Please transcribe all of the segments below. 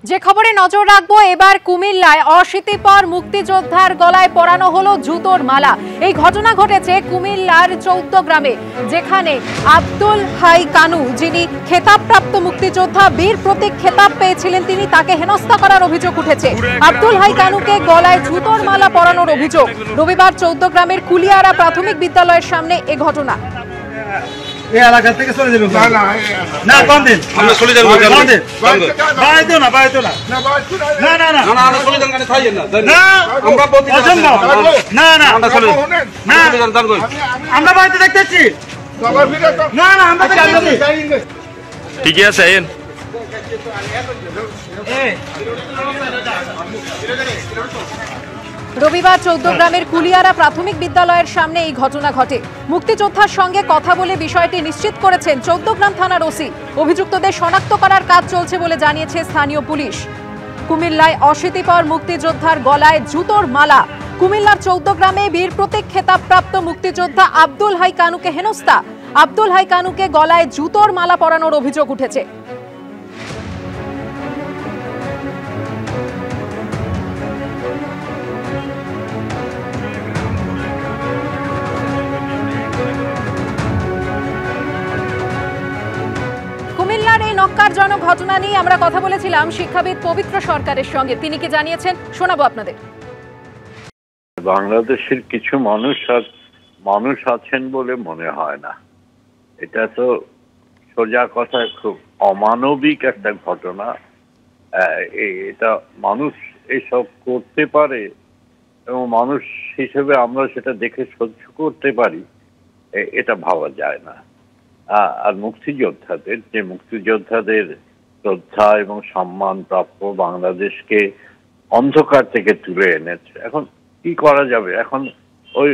যে খবরে নজর রাখবো এবার কুমিল্লায় অশীতিপর মুক্তিযোদ্ধার গলায় পরানো হলো জুতোর মালা। এই ঘটনা ঘটেছে কুমিল্লার 14 গ্রামে, যেখানে আব্দুল হাই কানু, যিনি খেতাবপ্রাপ্ত মুক্তিযোদ্ধা, বীর প্রতীক খেতাব পেয়েছিলেন, তিনি তাকে হেনস্থা করার অভিযোগ উঠেছে। আব্দুল হাই কানুকে গলায় জুতোর মালা পরানোর অভিযোগ। রবিবার 14 গ্রামের কুলিয়ারা প্রাথমিক বিদ্যালয়ের সামনে এ ঘটনা। এই এলাকা থেকে চলে যাবেন না কোন দিন আমরা চলে যাব কোন দিন বাইতো না না না না না আমরা চলে যান গানে খাইয়েন না না আমরা বলতে না না আমরা চলে না আমরা বাইতে দেখতেছি না না আমরা দেখতেছি ঠিক আছে আইন রবিবার 14 গ্রামের কুলিয়ারা প্রাথমিক বিদ্যালয়ের সামনে এই ঘটনা ঘটে। মুক্তিযোদ্ধার সঙ্গে কথা বলে বিষয়টি নিশ্চিত করেছেন 14 গ্রাম থানার ওসি। অভিযুক্তদের শনাক্ত করার কাজ চলছে বলে জানিয়েছে স্থানীয় পুলিশ। কুমিল্লায় অশীতিপর মুক্তিযোদ্ধার গলায় জুতোর মালা। কুমিল্লার 14 গ্রামে বীর প্রতীক খেতাবপ্রাপ্ত মুক্তিযোদ্ধা আব্দুল হাই কানুকে হেনস্থা। আব্দুল হাই কানুকে গলায় জুতোর মালা পরানোর অভিযোগ উঠেছে। কুমিল্লার এই নক্কারজনক ঘটনা নিয়ে আমরা কথা বলেছিলাম শিক্ষাবিদ পবিত্র সরকারের সঙ্গে। তিনি কি জানিয়েছেন শোনাবো আপনাদের। বাংলাদেশের কিছু মানুষ আছেন বলে মনে হয় না। এটা তো সোজা কথা, খুব অমানবিক একটা ঘটনা। এটা মানুষ এসব করতে পারে এবং মানুষ হিসেবে আমরা সেটা দেখে সহ্য করতে পারি, এটা ভাবা যায় না। আর মুক্তিযোদ্ধাদের শ্রদ্ধা এবং সম্মান প্রাপ্য, বাংলাদেশকে অন্ধকার থেকে তুলে এনেছে। এখন কি করা যাবে? এখন ওই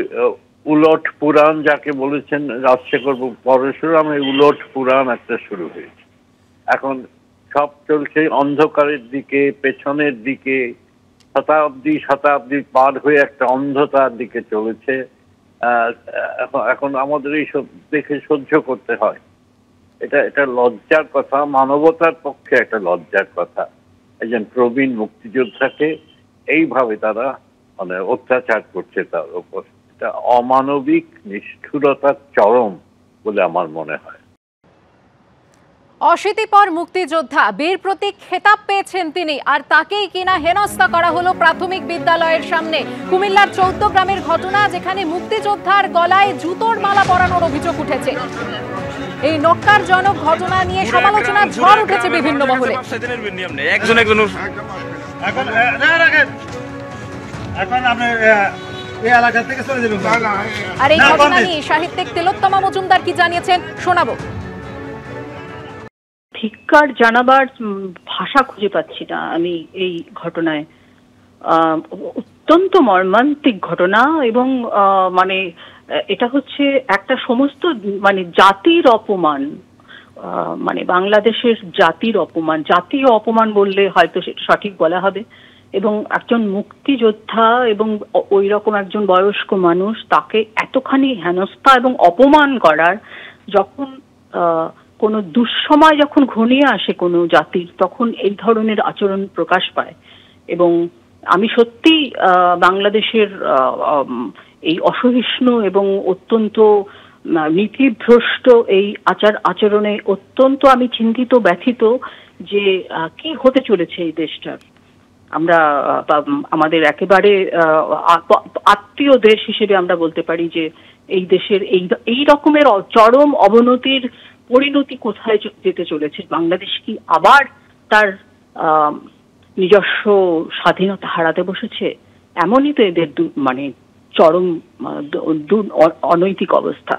উলট পুরাণ যাকে বলেছেন রাজশেখর পরশুরাম, এই উলট পুরাণ একটা শুরু হয়েছে। এখন সব চলছে অন্ধকারের দিকে, পেছনের দিকে, শতাব্দী পার হয়ে একটা অন্ধতার দিকে চলেছে। এখন আমাদের এইসব দেখে সহ্য করতে হয়। এটা লজ্জার কথা, মানবতার পক্ষে একটা লজ্জার কথা। একজন প্রবীণ মুক্তিযোদ্ধাকে এইভাবে তারা অত্যাচার করছে তার উপর। এটা অমানবিক নিষ্ঠুরতার চরম বলে আমার মনে হয়। অশীতিপর মুক্তিযোদ্ধা, বীর প্রতীক খেতাব পেয়েছেন তিনি, আর তাকেই কিনা হেনস্থা করা হলো প্রাথমিক বিদ্যালয়ের সামনে। কুমিল্লার 14 গ্রামের ঘটনা, যেখানে মুক্তিযোদ্ধার গলায় জুতোর মালা পরানোর অভিযোগ উঠেছে। এই নক্কারজনক ঘটনা নিয়ে সমালোচনার ঝড় উঠেছে বিভিন্ন মহলে। আর এই ঘটনা নিয়ে সাহিত্যিক তিলোত্তমা মজুমদার কি জানিয়েছেন শোনাবো। ধিক্কার জানাবার ভাষা খুঁজে পাচ্ছি না আমি এই ঘটনায়। অত্যন্ত মর্মান্তিক ঘটনা এবং মানে এটা হচ্ছে একটা সমস্ত জাতির অপমান, মানে বাংলাদেশের জাতির অপমান, জাতীয় অপমান বললে হয়তো সেটা সঠিক বলা হবে। এবং একজন মুক্তিযোদ্ধা এবং ওই রকম একজন বয়স্ক মানুষ, তাকে এতখানি হেনস্থা এবং অপমান করার, যখন কোনো দুঃসময় যখন ঘনিয়ে আসে কোনো জাতির, তখন এই ধরনের আচরণ প্রকাশ পায়। এবং আমি সত্যি বাংলাদেশের এই অসহিষ্ণু এবং অত্যন্ত নীতিভ্রষ্ট এই আচরণে অত্যন্ত আমি চিন্তিত, ব্যথিত যে কি হতে চলেছে এই দেশটার। আমরা আমাদের একেবারে আত্মীয় দেশ হিসেবে আমরা বলতে পারি যে এই দেশের এই রকমের চরম অবনতির পরিণতি কোথায় যেতে চলেছে। বাংলাদেশ কি আবার তার নিজস্ব স্বাধীনতা হারাতে বসেছে? এমনই তো এদের চরম অনৈতিক অবস্থা।